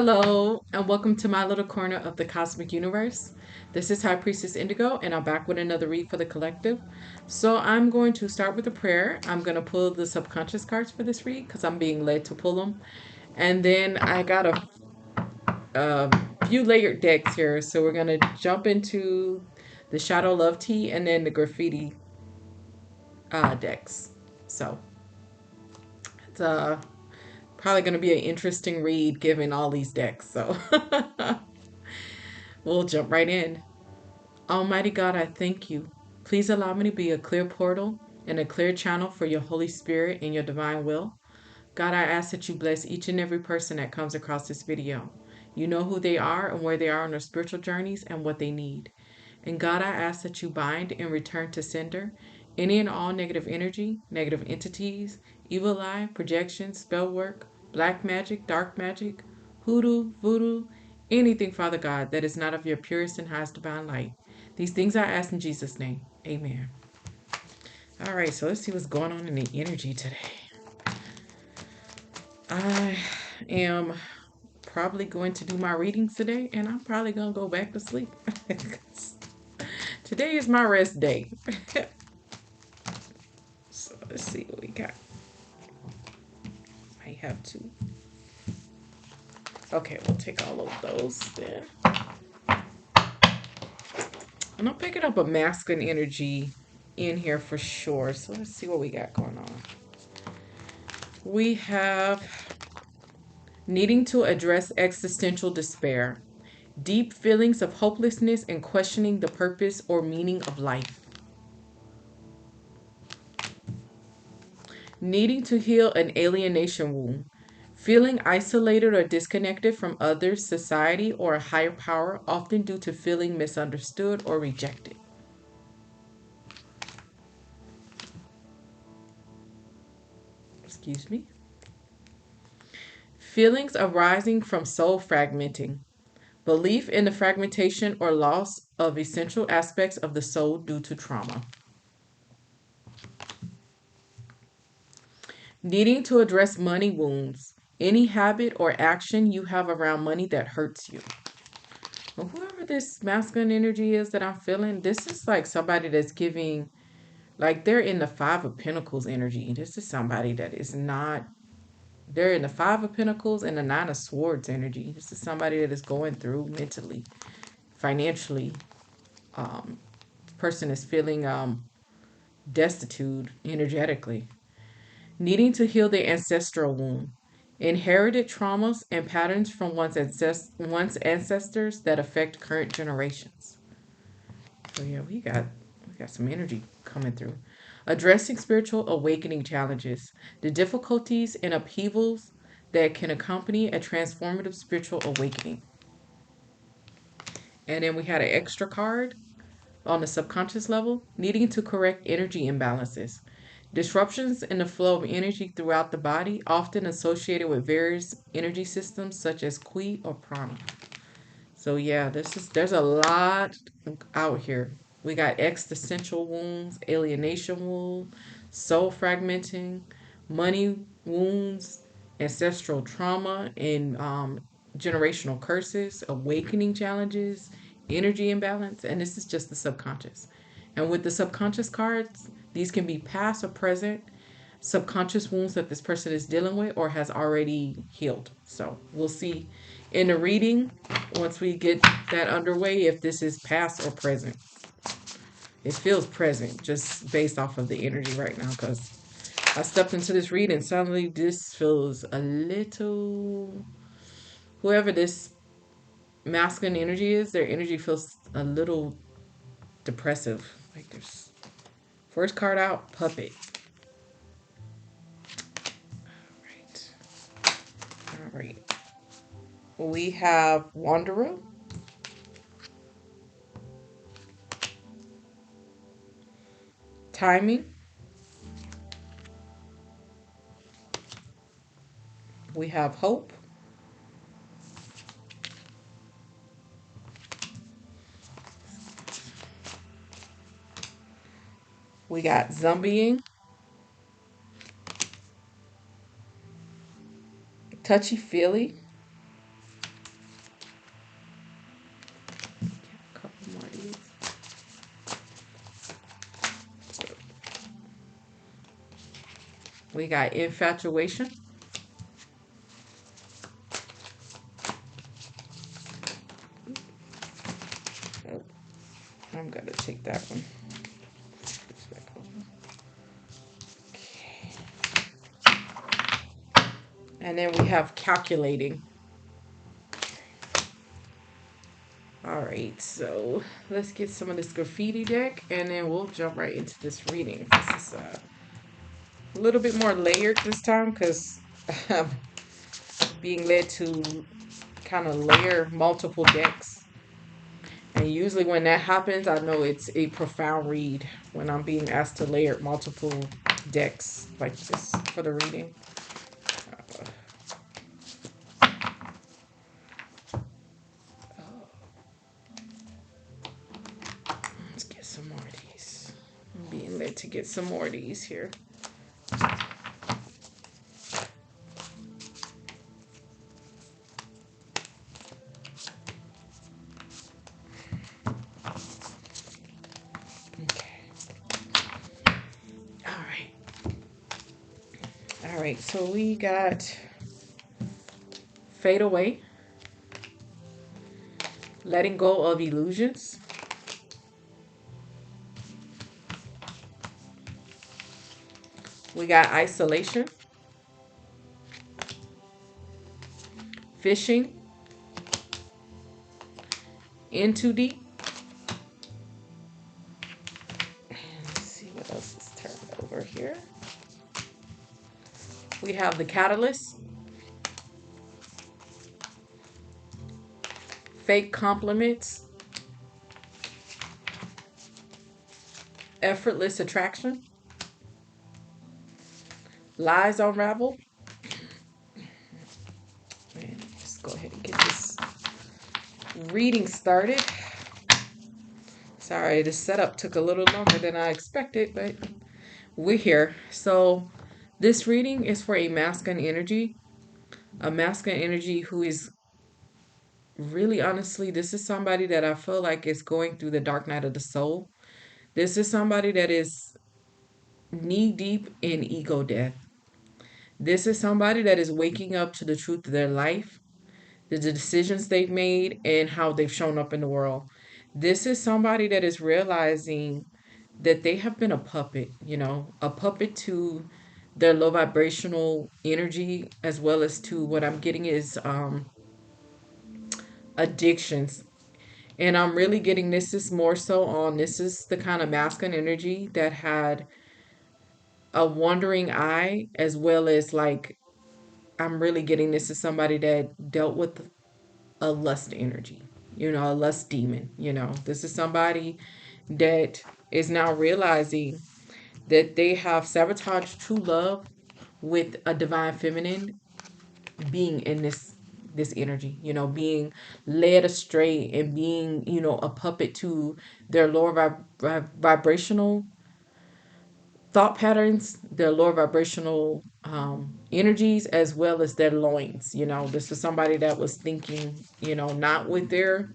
Hello, and welcome to my little corner of the cosmic universe. This is High Priestess Indigo, and I'm back with another read for the collective. So, I'm going to start with a prayer. I'm going to pull the subconscious cards for this read because I'm being led to pull them. And then I got a few layered decks here. So, we're going to jump into the Shadow Love Tea and then the Graffiti decks. So, it's probably going to be an interesting read given all these decks. So, we'll jump right in. Almighty God, I thank you. Please allow me to be a clear portal and a clear channel for your Holy Spirit and your divine will. God, I ask that you bless each and every person that comes across this video. You know who they are and where they are on their spiritual journeys and what they need. And God, I ask that you bind and return to sender any and all negative energy, negative entities, evil eye, projection, spell work, black magic, dark magic, hoodoo, voodoo, anything, Father God, that is not of your purest and highest divine light. These things I ask in Jesus' name. Amen. All right, so let's see what's going on in the energy today. I am probably going to do my readings today, and I'm probably going to go back to sleep. Today is my rest day. So let's see what we got. I have to. Okay, we'll take all of those then. And I'm picking up a masculine energy in here for sure. So let's see what we got going on. We have needing to address existential despair, deep feelings of hopelessness, and questioning the purpose or meaning of life. Needing to heal an alienation wound, feeling isolated or disconnected from others, society, or a higher power, often due to feeling misunderstood or rejected. Excuse me. Feelings arising from soul fragmenting, belief in the fragmentation or loss of essential aspects of the soul due to trauma. Needing to address money wounds, any habit or action you have around money that hurts you. Well, whoever this masculine energy is that I'm feeling, this is like somebody that's giving, like they're in the Five of Pentacles energy. This is somebody that is not, they're in the Five of Pentacles and the Nine of Swords energy. This is somebody that is going through mentally, financially. Person is feeling destitute energetically. Needing to heal their ancestral wound, inherited traumas and patterns from one's ancestors that affect current generations. So yeah, we got some energy coming through. Addressing spiritual awakening challenges, the difficulties and upheavals that can accompany a transformative spiritual awakening. And then we had an extra card on the subconscious level, needing to correct energy imbalances. Disruptions in the flow of energy throughout the body, often associated with various energy systems such as Qi or Prana. So yeah, there's a lot out here. We got existential wounds, alienation wound, soul fragmenting, money wounds, ancestral trauma, and generational curses, awakening challenges, energy imbalance, and this is just the subconscious. And with the subconscious cards, these can be past or present subconscious wounds that this person is dealing with or has already healed. So we'll see in the reading once we get that underway if this is past or present. It feels present just based off of the energy right now because I stepped into this reading and suddenly this feels a little, whoever this masculine energy is, their energy feels a little depressive. Like there's first card out, puppet. All right. We have Wanderer, Timing. We have Hope. We got Zombieing, Touchy Feely, We got infatuation. Oh, I'm gonna take that one. This back over. Okay. And then we have calculating. All right, so let's get some of this graffiti deck, and then we'll jump right into this reading. This is a little bit more layered this time because I'm being led to kind of layer multiple decks. And usually when that happens, I know it's a profound read when I'm being asked to layer multiple decks like this for the reading. Let's get some more of these. I'm being led to get some more of these here. Okay. All right. All right. So we got fade away, letting go of illusions, we got isolation, fishing, in too deep. And let's see what else is turned over here. We have the catalyst, fake compliments, effortless attraction, lies unraveled. And let's go ahead and get this reading started. Sorry, the setup took a little longer than I expected, but we're here. So this reading is for a masculine energy who is really honestly, this is somebody that I feel like is going through the dark night of the soul. This is somebody that is knee deep in ego death. This is somebody that is waking up to the truth of their life, the decisions they've made, and how they've shown up in the world. This is somebody that is realizing that they have been a puppet, a puppet to their low vibrational energy, as well as to what I'm getting is addictions. And I'm really getting this is more so on this is the kind of masculine energy that had a wandering eye, as well as like I'm really getting this is somebody that dealt with a lust energy, a lust demon. This is somebody that is now realizing that they have sabotaged true love with a divine feminine being in this energy, being led astray and being, a puppet to their lower vibrational thought patterns, their lower vibrational energies, as well as their loins. This is somebody that was thinking, not with their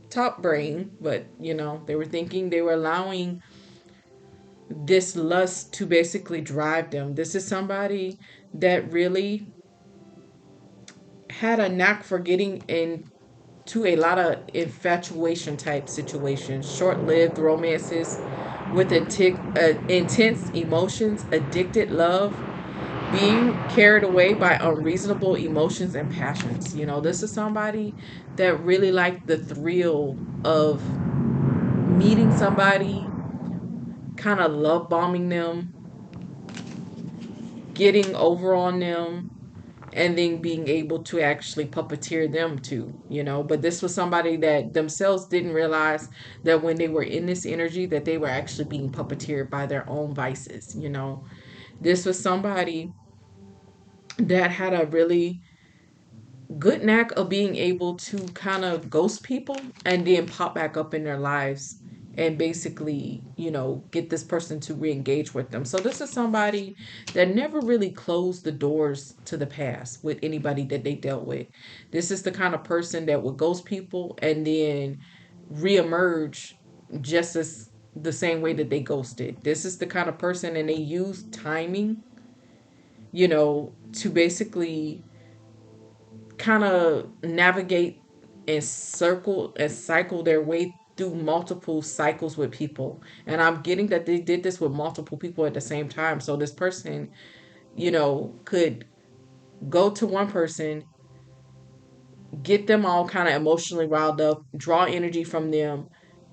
top brain, but, they were thinking, they were allowing this lust to basically drive them. This is somebody that really had a knack for getting into a lot of infatuation type situations, short lived romances with intense emotions, addicted love, being carried away by unreasonable emotions and passions. This is somebody that really liked the thrill of meeting somebody, kind of love bombing them, getting over on them, and then being able to actually puppeteer them too, but this was somebody that themselves didn't realize that when they were in this energy that they were actually being puppeteered by their own vices. This was somebody that had a really good knack of being able to kind of ghost people and then pop back up in their lives and basically, get this person to re-engage with them. So this is somebody that never really closed the doors to the past with anybody that they dealt with. This is the kind of person that would ghost people and then reemerge just as the same way that they ghosted. This is the kind of person, and they use timing, to basically kind of navigate and circle and cycle their way through multiple cycles with people. And I'm getting that they did this with multiple people at the same time. So this person, could go to one person, get them all kind of emotionally riled up, draw energy from them,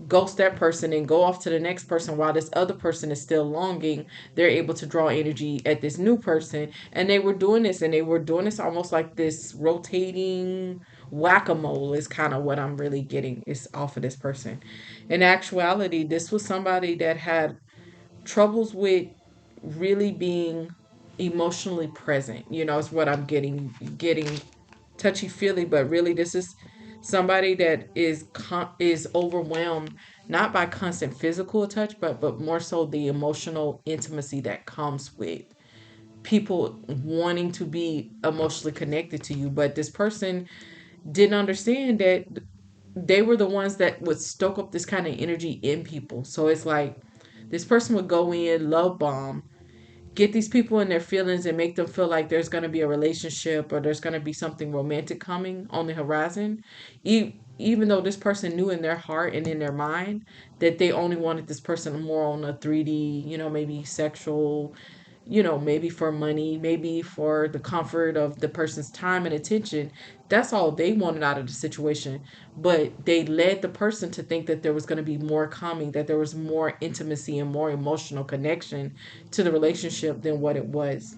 ghost that person, and go off to the next person while this other person is still longing. They're able to draw energy at this new person. And they were doing this almost like this rotating whack-a-mole is kind of what I'm really getting is off of this person. In actuality, this was somebody that had troubles with really being emotionally present. Is what I'm getting touchy feely, but really this is somebody that is overwhelmed not by constant physical touch, but more so the emotional intimacy that comes with people wanting to be emotionally connected to you. But this person didn't understand that they were the ones that would stoke up this kind of energy in people. So it's like this person would go in, love bomb, get these people in their feelings and make them feel like there's going to be a relationship or there's going to be something romantic coming on the horizon, even though this person knew in their heart and in their mind that they only wanted this person more on a 3D, maybe sexual, maybe for money, maybe for the comfort of the person's time and attention. That's all they wanted out of the situation. But they led the person to think that there was going to be more coming, that there was more intimacy and more emotional connection to the relationship than what it was.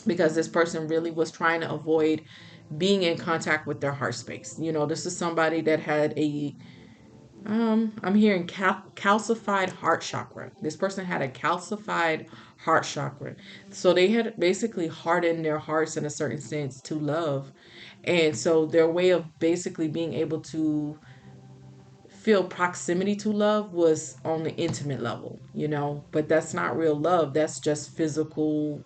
Because this person really was trying to avoid being in contact with their heart space. This is somebody that had I'm hearing calcified heart chakra. This person had a calcified heart chakra. So they had basically hardened their hearts in a certain sense to love. And so their way of basically being able to feel proximity to love was on the intimate level. But that's not real love. That's just physical,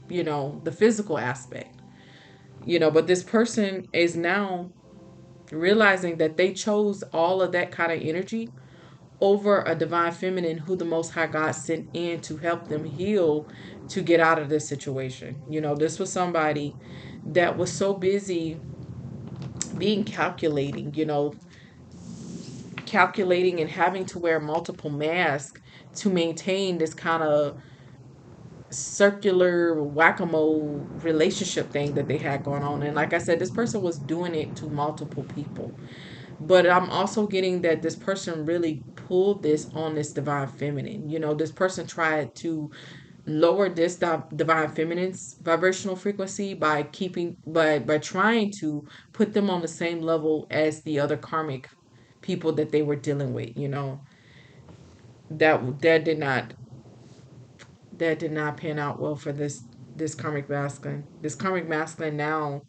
the physical aspect. But this person is now realizing that they chose all of that kind of energy over a divine feminine who the Most High God sent in to help them heal to get out of this situation. This was somebody that was so busy being calculating and having to wear multiple masks to maintain this kind of circular whack-a-mole relationship thing that they had going on. And like I said, this person was doing it to multiple people. But I'm also getting that this person really pulled this on this divine feminine. This person tried to lower this divine feminine's vibrational frequency by trying to put them on the same level as the other karmic people that they were dealing with. That did not pan out well for this karmic masculine. This karmic masculine now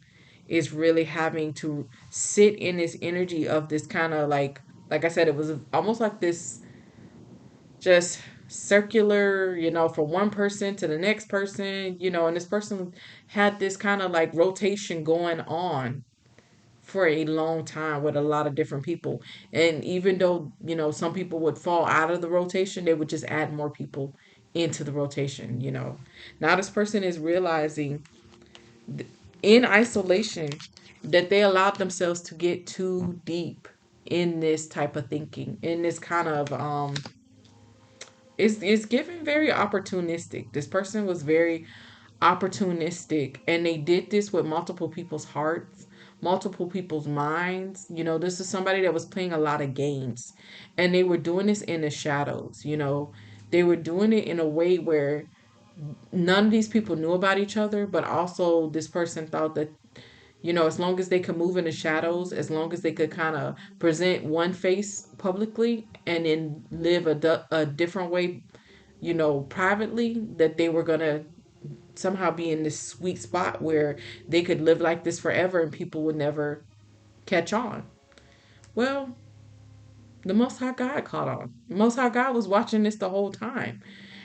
is really having to sit in this energy of this kind of like I said, it was almost like this just circular, from one person to the next person, and this person had this kind of like rotation going on for a long time with a lot of different people. And even though, some people would fall out of the rotation, they would just add more people into the rotation. Now this person is realizing in isolation that they allowed themselves to get too deep in this type of thinking, in this kind of it's given very opportunistic. This person was very opportunistic, and they did this with multiple people's hearts, multiple people's minds. This is somebody that was playing a lot of games, and they were doing this in the shadows. They were doing it in a way where none of these people knew about each other, but also this person thought that, as long as they could move in the shadows, as long as they could kind of present one face publicly and then live a different way, privately, that they were going to somehow be in this sweet spot where they could live like this forever and people would never catch on. Well, the Most High God caught on. The Most High God was watching this the whole time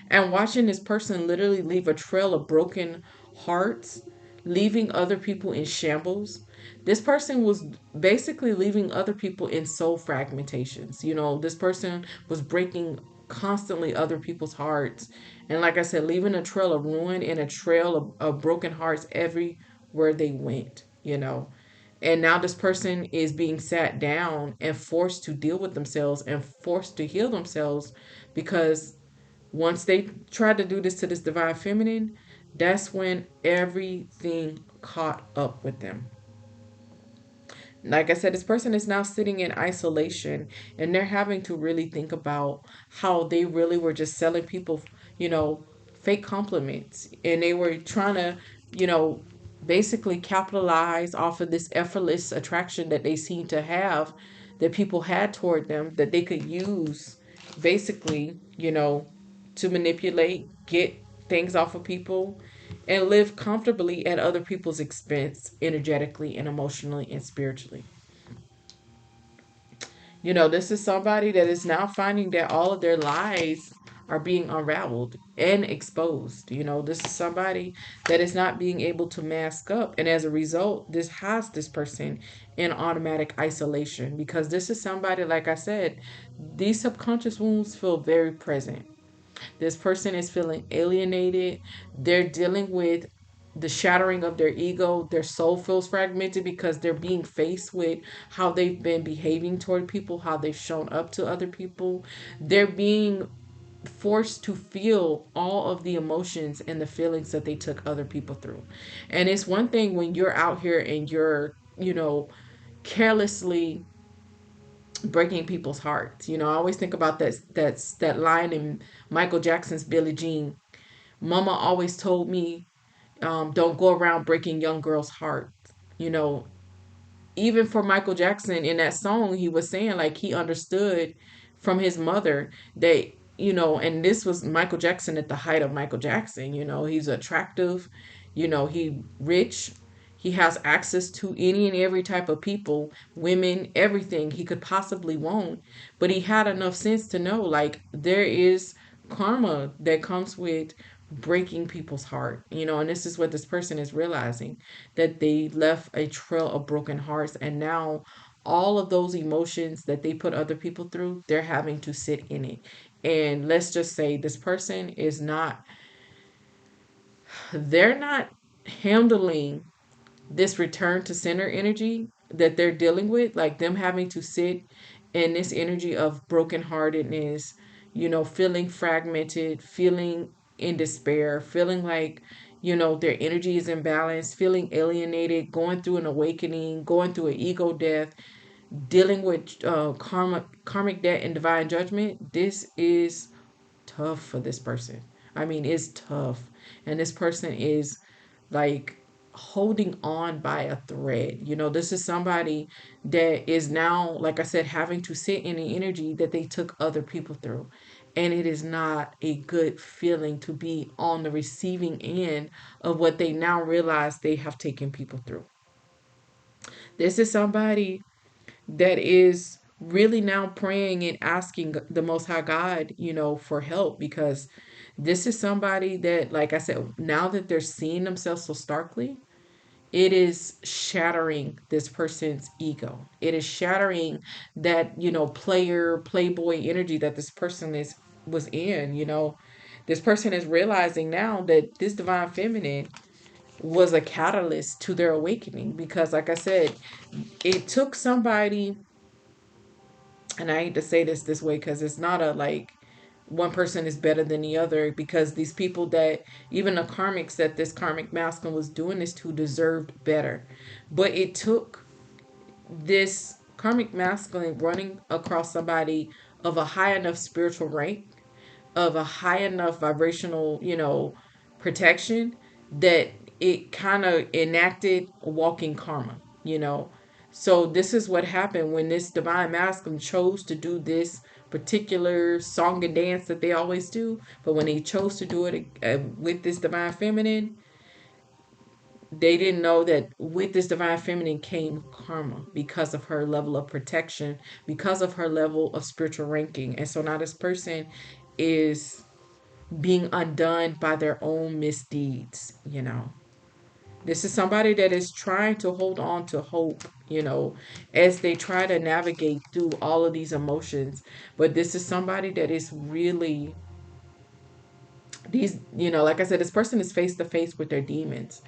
and watching this person literally leave a trail of broken hearts, leaving other people in shambles, This person was basically leaving other people in soul fragmentations. This person was breaking constantly other people's hearts. And like I said, leaving a trail of ruin and a trail of broken hearts everywhere they went. And now this person is being sat down and forced to deal with themselves and forced to heal themselves because once they tried to do this to this divine feminine, that's when everything caught up with them. Like I said, this person is now sitting in isolation and they're having to really think about how they really were just selling people, you know, fake compliments. And they were trying to, you know, basically capitalize off of this effortless attraction that they seem to have, that people had toward them, that they could use basically, to manipulate, get things off of people, and live comfortably at other people's expense, energetically and emotionally and spiritually. This is somebody that is now finding that all of their lies are being unraveled and exposed. This is somebody that is not being able to mask up. And as a result, this has this person in automatic isolation because this is somebody, like I said, these subconscious wounds feel very present. This person is feeling alienated. They're dealing with the shattering of their ego. Their soul feels fragmented because they're being faced with how they've been behaving toward people, how they've shown up to other people. They're being forced to feel all of the emotions and the feelings that they took other people through. And it's one thing when you're out here and you're, carelessly breaking people's hearts. I always think about that line in Michael Jackson's Billie Jean. Mama always told me, don't go around breaking young girls' hearts. You know, Even for Michael Jackson in that song, he was saying like he understood from his mother that, and this was Michael Jackson at the height of Michael Jackson. He's attractive, he rich, he has access to any and every type of people, women, everything he could possibly want. But he had enough sense to know like there is karma that comes with breaking people's heart, and this is what this person is realizing, that they left a trail of broken hearts, and now all of those emotions that they put other people through, they're having to sit in it. And let's just say this person is not, they're not handling this return to center energy that they're dealing with, like them having to sit in this energy of brokenheartedness, feeling fragmented, feeling in despair, feeling like, their energy is imbalanced, feeling alienated, going through an awakening, going through an ego death, dealing with karmic debt and divine judgment. This is tough for this person. I mean, it's tough. And this person is like holding on by a thread. This is somebody that is now, like I said, having to sit in the energy that they took other people through. And it is not a good feeling to be on the receiving end of what they now realize they have taken people through. This is somebody that is really now praying and asking the Most High God, for help, because this is somebody that, like I said, now that they're seeing themselves so starkly, it is shattering this person's ego. It is shattering that, playboy energy that this person is was in. This person is realizing now that this divine feminine was a catalyst to their awakening because, like I said, it took somebody, and I hate to say this way because it's not a like one person is better than the other, because these people that, even the karmics that this karmic masculine was doing this to, deserved better. But it took this karmic masculine running across somebody of a high enough spiritual rank, of a high enough vibrational, protection, that it kind of enacted walking karma, you know. So this is what happened when this divine masculine chose to do this particular song and dance that they always do. But when they chose to do it with this divine feminine, they didn't know that with this divine feminine came karma because of her level of protection, because of her level of spiritual ranking. And so now this person is being undone by their own misdeeds. This is somebody that is trying to hold on to hope, as they try to navigate through all of these emotions. But this is somebody that is really like I said, this person is face to face with their demons.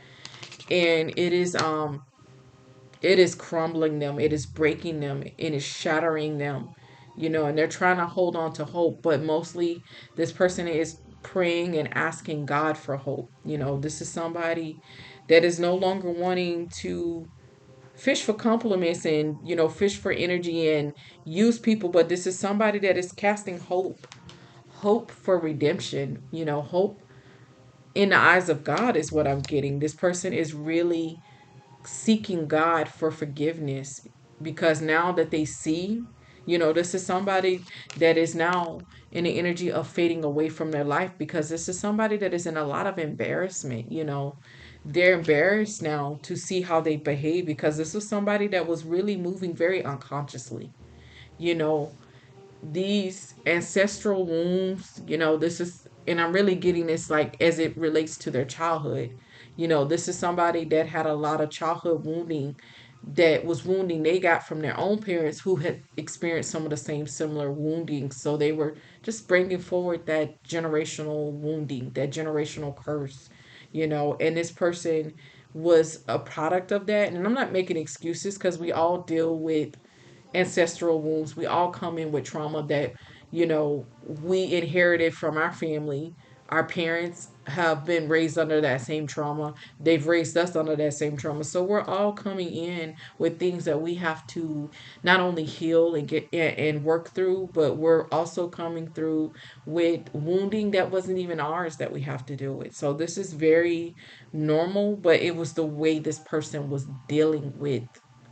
And it is crumbling them, it is breaking them, it is shattering them, and they're trying to hold on to hope, but mostly this person is praying and asking God for hope. This is somebody that is no longer wanting to fish for compliments and, fish for energy and use people, but this is somebody that is casting hope for redemption, hope in the eyes of God is what I'm getting. This person is really seeking God for forgiveness, because now that they see, this is somebody that is now in the energy of fading away from their life, because this is somebody that is in a lot of embarrassment. They're embarrassed now to see how they behave, because this was somebody that was really moving very unconsciously. You know, these ancestral wounds, this is, and I'm really getting this like as it relates to their childhood. This is somebody that had a lot of childhood wounding, that was wounding they got from their own parents who had experienced some of the same similar wounding. So they were just bringing forward that generational wounding, that generational curse, and this person was a product of that. And I'm not making excuses, because we all deal with ancestral wounds. We all come in with trauma that, we inherited from our family. Our parents have been raised under that same trauma. They've raised us under that same trauma. So we're all coming in with things that we have to not only heal and get and work through, but we're also coming through with wounding that wasn't even ours that we have to deal with. So this is very normal, but it was the way this person was dealing with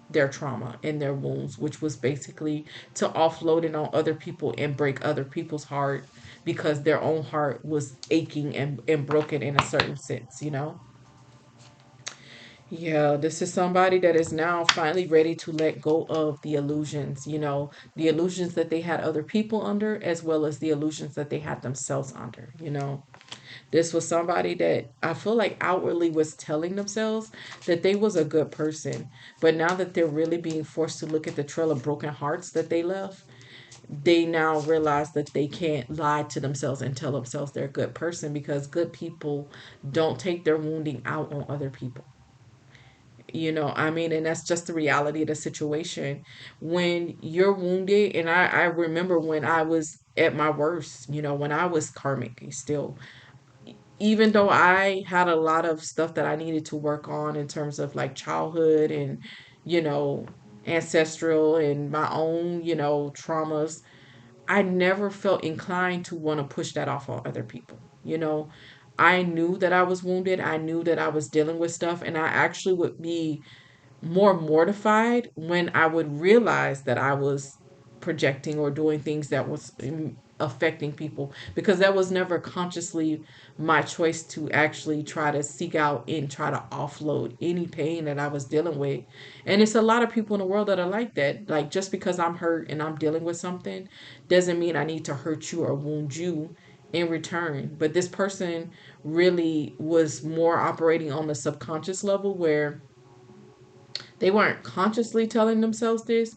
their trauma and their wounds, which was basically to offload it on other people and break other people's heart, because their own heart was aching and broken in a certain sense. Yeah, this is somebody that is now finally ready to let go of the illusions, the illusions that they had other people under, as well as the illusions that they had themselves under. This was somebody that I feel like outwardly was telling themselves that they was a good person. But now that they're really being forced to look at the trail of broken hearts that they left, they now realize that they can't lie to themselves and tell themselves they're a good person, because good people don't take their wounding out on other people. I mean, and that's just the reality of the situation. When you're wounded, and I remember when I was at my worst, when I was karmic still, even though I had a lot of stuff that I needed to work on in terms of like childhood and, you know, ancestral and my own, traumas, I never felt inclined to want to push that off on other people. I knew that I was wounded. I knew that I was dealing with stuff, and I actually would be more mortified when I would realize that I was projecting or doing things that was affecting people, because that was never consciously my choice to actually try to seek out and try to offload any pain that I was dealing with. And it's a lot of people in the world that are like that. Like, just because I'm hurt and I'm dealing with something doesn't mean I need to hurt you or wound you in return. But this person really was more operating on the subconscious level, where they weren't consciously telling themselves this.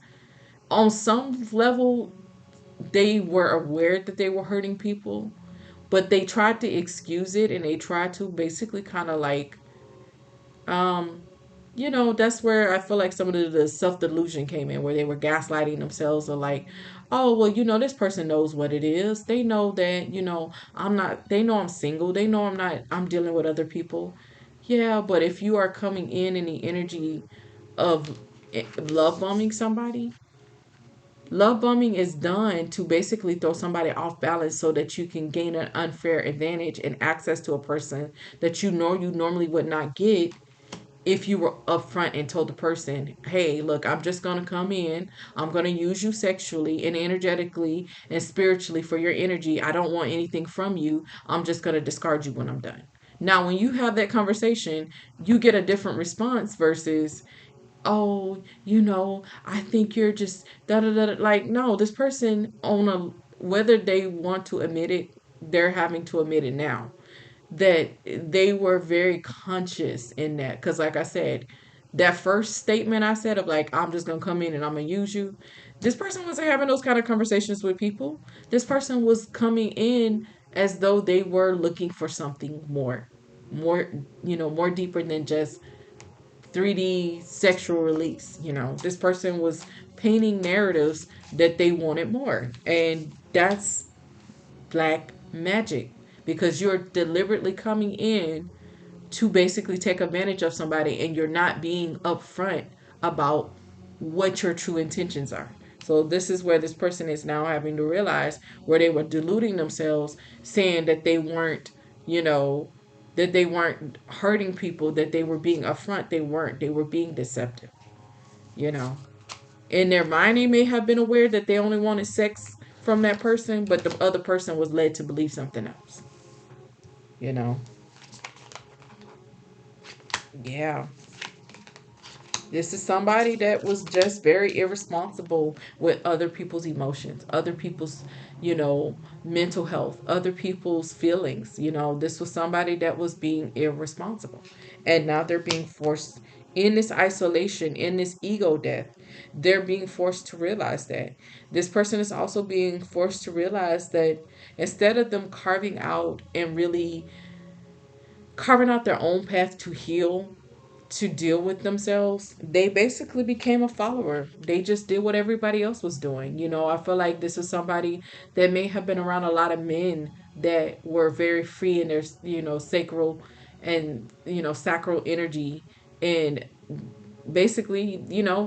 On some level, they were aware that they were hurting people, but they tried to excuse it, and they tried to basically kind of like, um, that's where I feel like some of the self delusion came in, where they were gaslighting themselves, or like, oh, well, this person knows what it is. They know that, I'm not, they know I'm single. They know I'm not, I'm dealing with other people. Yeah, but if you are coming in the energy of love bombing somebody, love bombing is done to basically throw somebody off balance, so that you can gain an unfair advantage and access to a person that you normally would not get if you were upfront and told the person, hey, look, I'm just going to come in. I'm going to use you sexually and energetically and spiritually for your energy. I don't want anything from you. I'm just going to discard you when I'm done. Now, when you have that conversation, you get a different response versus, oh, I think you're just da da da. Like, no, this person, on a, whether they want to admit it, they're having to admit it now. that they were very conscious in that. Because, like I said, that first statement I said of like, I'm just going to come in and I'm going to use you, this person wasn't having those kind of conversations with people. This person was coming in as though they were looking for something more, more deeper than just 3D sexual release. This person was painting narratives that they wanted more. And that's black magic, because you're deliberately coming in to basically take advantage of somebody, and you're not being upfront about what your true intentions are. So this is where this person is now having to realize where they were deluding themselves, saying that they weren't, you know, that they weren't hurting people, that they were being upfront. They weren't. They were being deceptive. You know, in their mind, they may have been aware that they only wanted sex from that person, but the other person was led to believe something else. You know, yeah. This is somebody that was just very irresponsible with other people's emotions, other people's, mental health, other people's feelings. This was somebody that was being irresponsible. And now they're being forced in this isolation, in this ego death. They're being forced to realize that. This person is also being forced to realize that instead of them carving out their own path to heal, to deal with themselves, they basically became a follower. They just did what everybody else was doing. I feel like this is somebody that may have been around a lot of men that were very free in their, sacral and, sacral energy. And basically,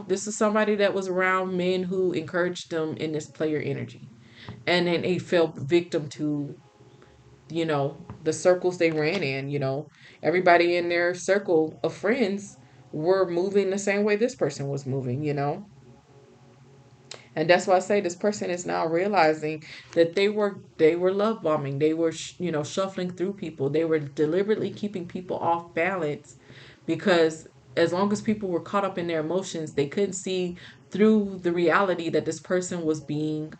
this is somebody that was around men who encouraged them in this player energy. And then they fell victim to, the circles they ran in. Everybody in their circle of friends were moving the same way this person was moving. And that's why I say this person is now realizing that they were love bombing. They were shuffling through people. They were deliberately keeping people off balance, because as long as people were caught up in their emotions, they couldn't see through the reality that this person was being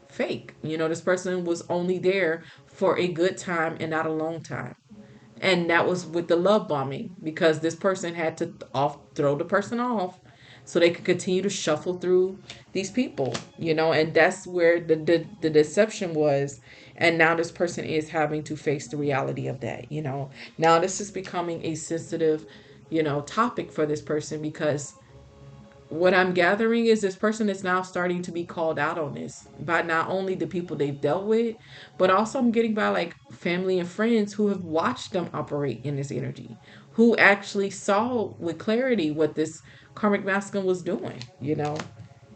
fake. This person was only there for a good time and not a long time. And that was with the love bombing, because this person had to throw the person off so they could continue to shuffle through these people. And that's where the deception was. And now this person is having to face the reality of that. Now this is becoming a sensitive, topic for this person, because what I'm gathering is this person is now starting to be called out on this by not only the people they've dealt with, but also I'm getting by like family and friends who have watched them operate in this energy, who actually saw with clarity what this karmic masculine was doing.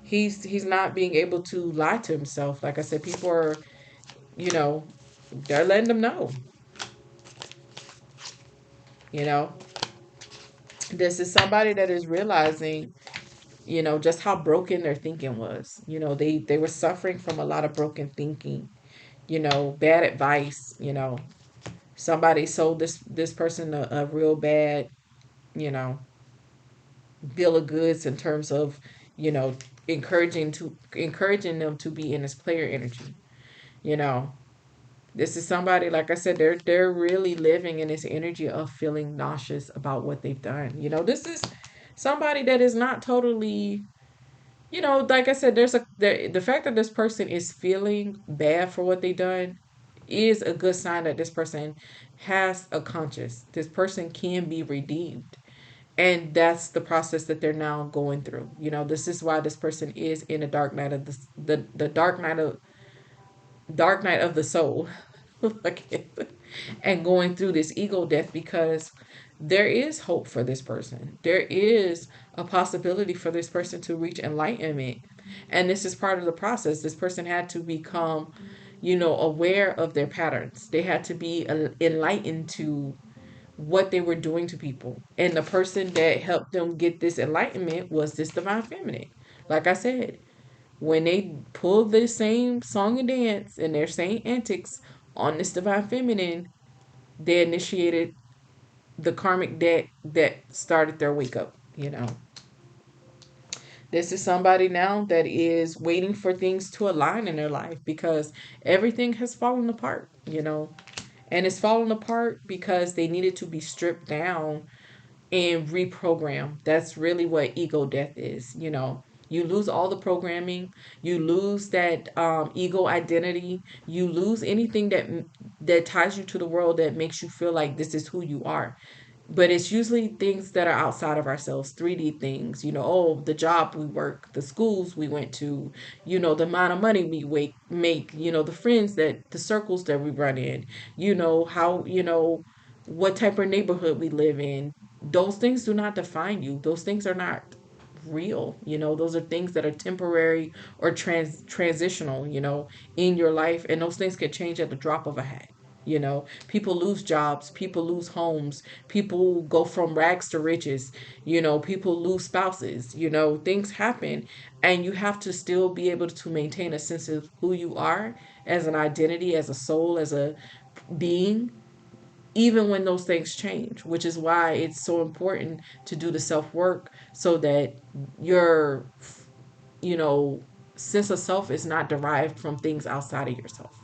He's not being able to lie to himself. Like I said, people are, you know, they're letting them know, you know. This is somebody that is realizing, just how broken their thinking was. They were suffering from a lot of broken thinking, bad advice. Somebody sold this person a real bad, you know, bill of goods in terms of, you know, encouraging them to be in this player energy. You know, this is somebody, like I said, they're really living in this energy of feeling nauseous about what they've done. This is somebody that is not totally, like I said, the fact that this person is feeling bad for what they done is a good sign that this person has a conscience. This person can be redeemed. And that's the process that they're now going through. This is why this person is in the dark night of the dark night of the soul. And going through this ego death, because there is hope for this person. There is a possibility for this person to reach enlightenment. And this is part of the process. This person had to become, aware of their patterns. They had to be enlightened to what they were doing to people. And the person that helped them get this enlightenment was this divine feminine. Like I said, when they pulled the same song and dance and their same antics on this divine feminine, they initiated the karmic debt that started their wake up. This is somebody now that is waiting for things to align in their life, because everything has fallen apart. And it's falling apart because they needed to be stripped down and reprogram. That's really what ego death is. You lose all the programming, you lose that ego identity, you lose anything that ties you to the world, that makes you feel like this is who you are. But it's usually things that are outside of ourselves, 3D things, oh, the job we work, the schools we went to, the amount of money we make, the friends, the circles that we run in, how, what type of neighborhood we live in. Those things do not define you. Those things are not real. Those are things that are temporary or transitional, in your life. And those things can change at the drop of a hat. People lose jobs, people lose homes, people go from rags to riches, people lose spouses, things happen. And you have to still be able to maintain a sense of who you are as an identity, as a soul, as a being, even when those things change, which is why it's so important to do the self work, so that your, you know, sense of self is not derived from things outside of yourself.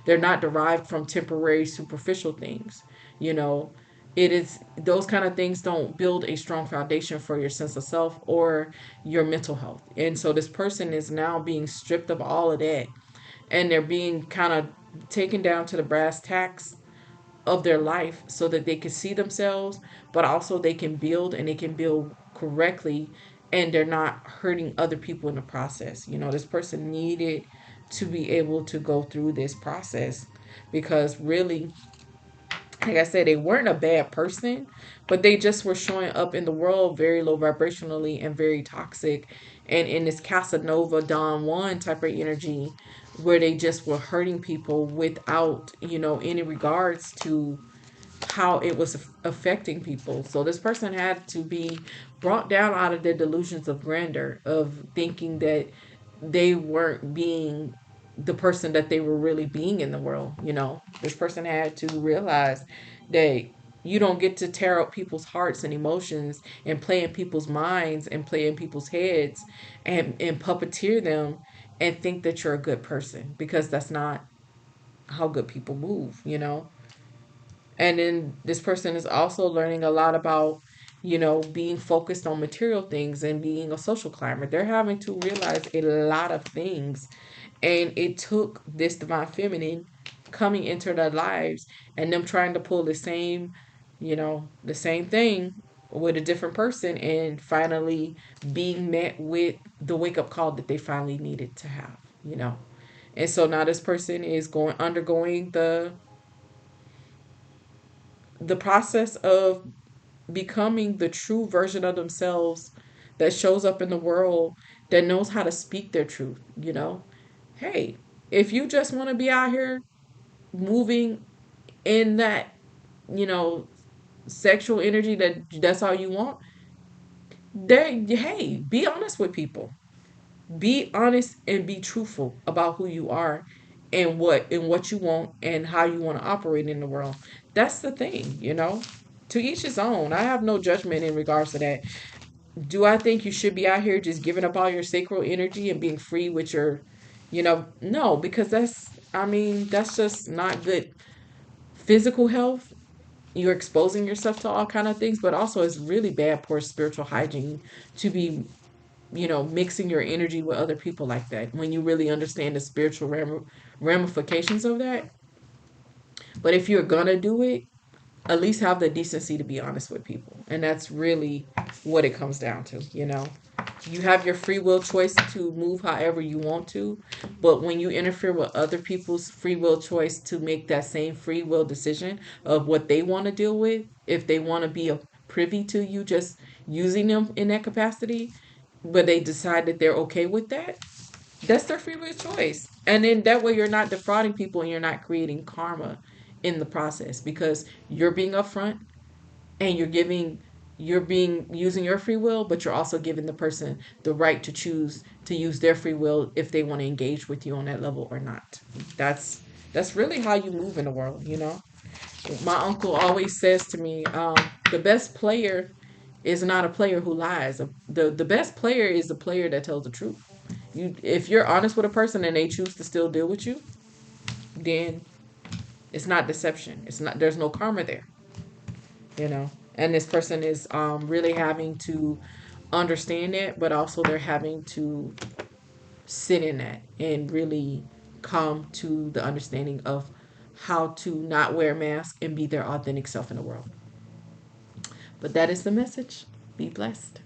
They're not derived from temporary, superficial things. You know, it is, those kind of things don't build a strong foundation for your sense of self or your mental health. And so this person is now being stripped of all of that, and they're being kind of taken down to the brass tacks of their life, so that they can see themselves, but also they can build, and they can build correctly, and they're not hurting other people in the process. This person needed to be able to go through this process, because really, like I said, they weren't a bad person, but they just were showing up in the world very low vibrationally and very toxic, and in this Casanova Don Juan type of energy, where they just were hurting people without, any regards to how it was affecting people. So this person had to be brought down out of their delusions of grandeur, of thinking that they weren't being the person that they were really being in the world. This person had to realize that you don't get to tear up people's hearts and emotions and play in people's minds and play in people's heads, and puppeteer them and think that you're a good person, because that's not how good people move. And then this person is also learning a lot about, being focused on material things and being a social climber. They're having to realize a lot of things. And it took this divine feminine coming into their lives, and them trying to pull the same thing with a different person, and finally being met with the wake up call that they finally needed to have. And so now this person is undergoing the process of becoming the true version of themselves, that shows up in the world, that knows how to speak their truth. Hey, if you just want to be out here moving in that, you know, sexual energy, that's all you want, there, hey, be honest with people. Be honest and be truthful about who you are, and what you want, and how you want to operate in the world. That's the thing. To each his own. I have no judgment in regards to that. Do I think you should be out here just giving up all your sacral energy and being free with no, because that's just not good physical health. You're exposing yourself to all kind of things, but also it's really bad, poor spiritual hygiene to be, mixing your energy with other people like that, when you really understand the spiritual ramifications of that. But if you're gonna do it, at least have the decency to be honest with people. And that's really what it comes down to. You have your free will choice to move however you want to, but when you interfere with other people's free will choice to make that same free will decision of what they want to deal with, if they want to be a privy to you just using them in that capacity, but they decide that they're okay with that, that's their free will choice. And then that way you're not defrauding people, and you're not creating karma in the process, because you're being upfront, and you're being using your free will, but you're also giving the person the right to choose to use their free will if they want to engage with you on that level or not. That's really how you move in the world. My uncle always says to me, the best player is not a player who lies. The best player is the player that tells the truth. If you're honest with a person and they choose to still deal with you, then It's not deception. It's not, there's no karma there, you know. And this person is really having to understand it, but also they're having to sit in that and really come to the understanding of how to not wear a mask and be their authentic self in the world. But that is the message. Be blessed.